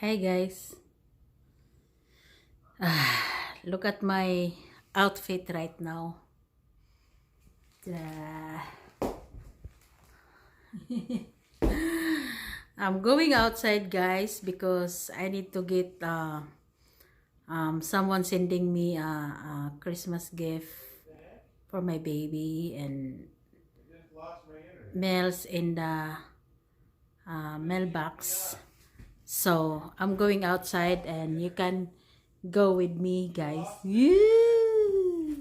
Hi guys. Look at my outfit right now. I'm going outside guys because I need to get someone sending me a Christmas gift for my baby and mails in the mailbox. So I'm going outside and you can go with me guys. Yeah.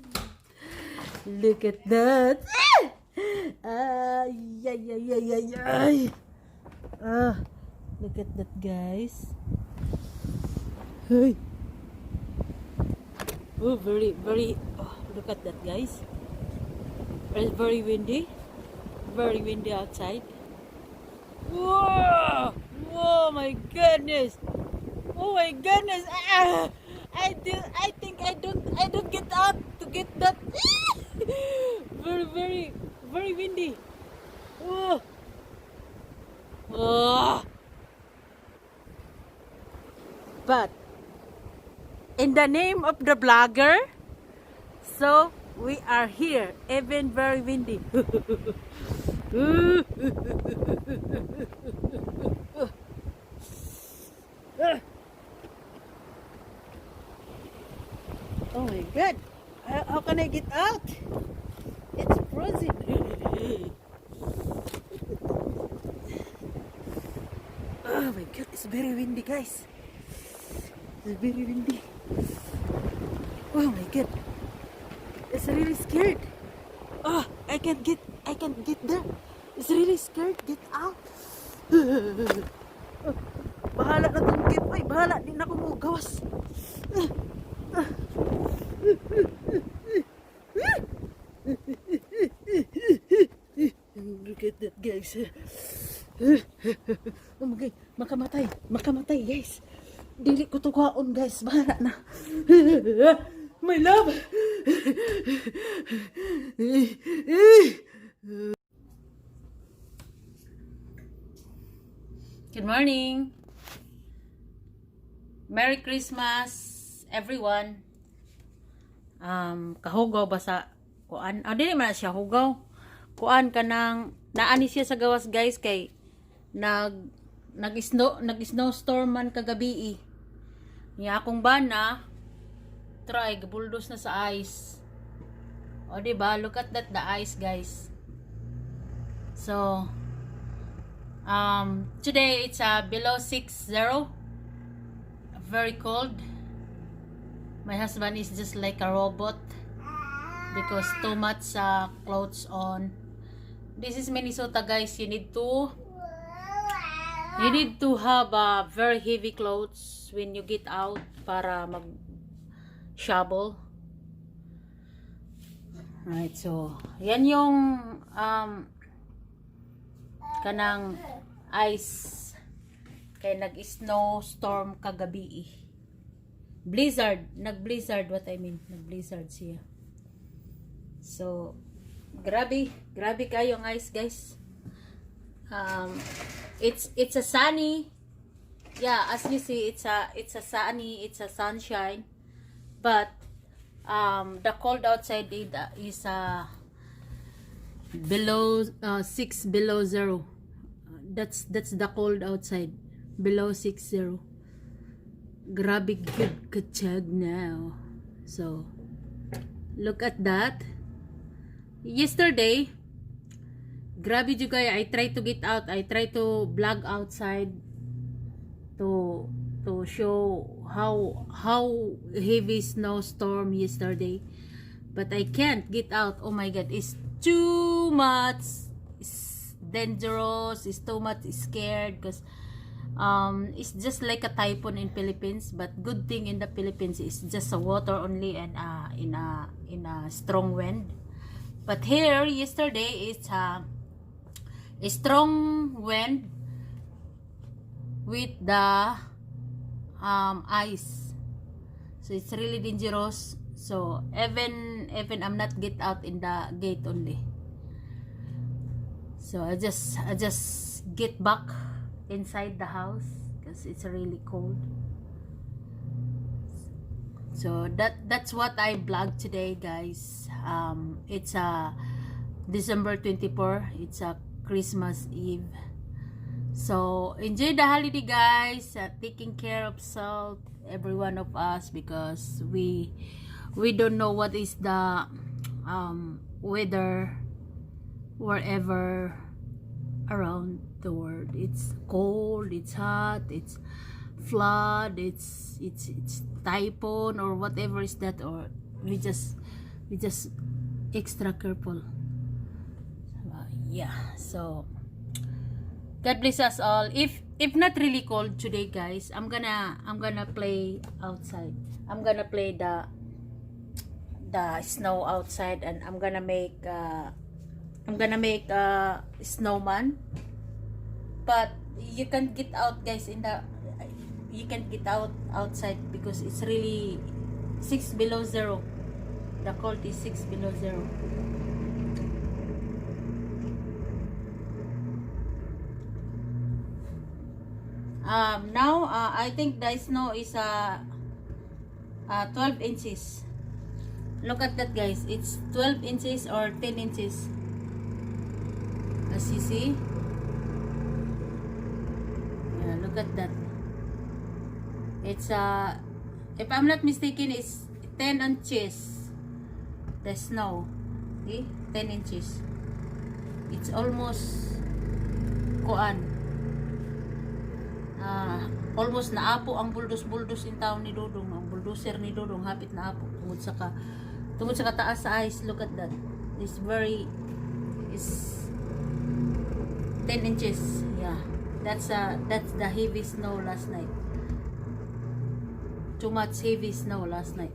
Look at that. Yeah, yeah, yeah, yeah, yeah. Look at that guys. Hey. Oh, very, look at that guys. It's very windy. Very windy outside. Whoa! Whoa, my goodness! Oh my goodness! I think I don't get up to get that. Very windy. Oh. Oh. But in the name of the blogger, so we are here, even very windy. Oh my god, how can I get out? It's frozen. Oh my god, it's very windy guys. It's very windy. Oh my god, it's really scared. Oh, I can't get there. It's really scared. Get out. Oh, bahala na tong jeep. Ay, bahala. Di na ako mo gawas. Look at that guys. Oh my god, makamatay guys. Dili ko to kaon guys, bahala na. My love. Good morning. Merry Christmas everyone. Kahugaw ba sa kuan? Dili man siya hugaw. Kuan kanang naani siya sa gawas guys kay nag-snowstorm man kagabi. Niya akong bana try gabuldos na sa ice. O diba? Look at that, the ice guys. So today it's below 60. Very cold. My husband is just like a robot because too much clothes on. This is Minnesota guys. You need to have very heavy clothes when you get out para mag shovel. Right, so yan yung kanang ice kay nag-snowstorm kagabi. Nag-blizzard what I mean, nag-blizzard siya. So grabe kayo ang ice guys. It's a sunny, yeah, as you see, it's a sunny, it's a sunshine, but the cold outside is below 6 below 0. That's the cold outside, below 60. Grabe good kachag now. So look at that. Yesterday, grabe juga, I try to get out. I try to vlog outside to show how heavy snowstorm yesterday. But I can't get out. Oh my god, it's too much. It's dangerous. It's too much scared because it's just like a typhoon in Philippines. But good thing in the Philippines is just a water only and in a strong wind. But here yesterday it's a strong wind with the ice, so it's really dangerous. So even I'm not get out in the gate only, so I just get back inside the house because it's really cold. So that's what I vlogged today, guys. It's December 24. It's a Christmas Eve. So enjoy the holiday, guys. Taking care of self, every one of us, because we don't know what is the weather wherever around the world. It's cold, it's hot, it's flood, it's typhoon or whatever is that, or we just extra careful. Yeah, so God bless us all. If not really cold today, guys, I'm gonna play outside. I'm gonna play the snow outside, and I'm gonna make a snowman. But you can't get out, guys, you can't get out outside because it's really 6 below zero. The cold is 6 below zero. Now I think the snow is 12 inches. Look at that, guys. It's 12 inches or 10 inches. As you see. Yeah, look at that. It's if I'm not mistaken, it's 10 inches. The snow. See? 10 inches. It's almost almost naapo ang buldos in town ni Dudong. Ang bulldozer ni Dudong hapit na apo tungod sa kataas sa ice. Look at that. It's 10 inches. Yeah. That's the heavy snow last night. Too much heavy snow last night.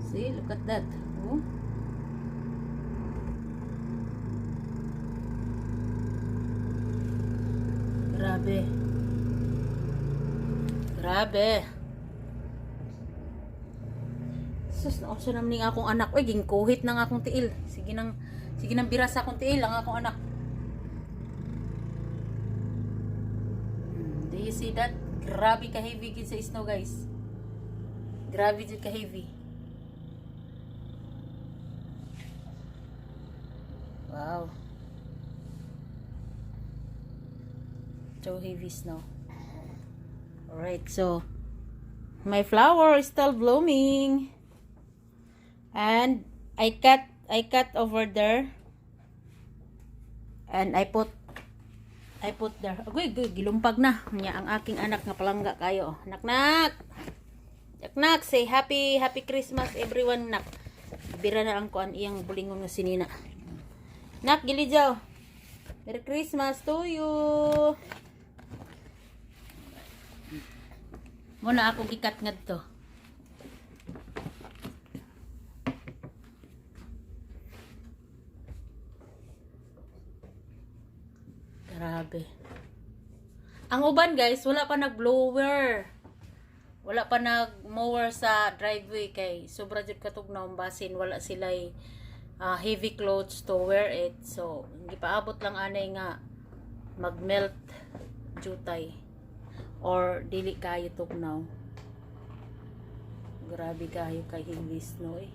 See, look at that. Oh. Grabe. Sus, nauso naman ning akong anak. Uy, gingkuhit ng akong tiil. Sige nang bira sa akong tiil ang akong anak. Do you see that? Grabe ka heavy gid sa snow, guys. Grabe gid ka heavy. Wow. So heavy snow. Alright, so my flower is still blooming. And I cut over there. And I put there. Agoy, gilumpag na. Nya ang aking anak nga palangga kayo. Nak. Say happy Christmas everyone, nak. Bira na ang kuan iyang bulingon nga sinina. Nak, gilijaw. Merry Christmas to you. Muna ako gikat ngadto. Grabe. Ang uban, guys, wala pa nag-blower. Wala pa nag-mower sa driveway kay sobra jud katugnaw basin, wala sila'y heavy clothes to wear it. So, hindi pa abot lang anay nga mag-melt jutay. Or dili kayo tugnaw. Grabe kayo kay heavy snow eh.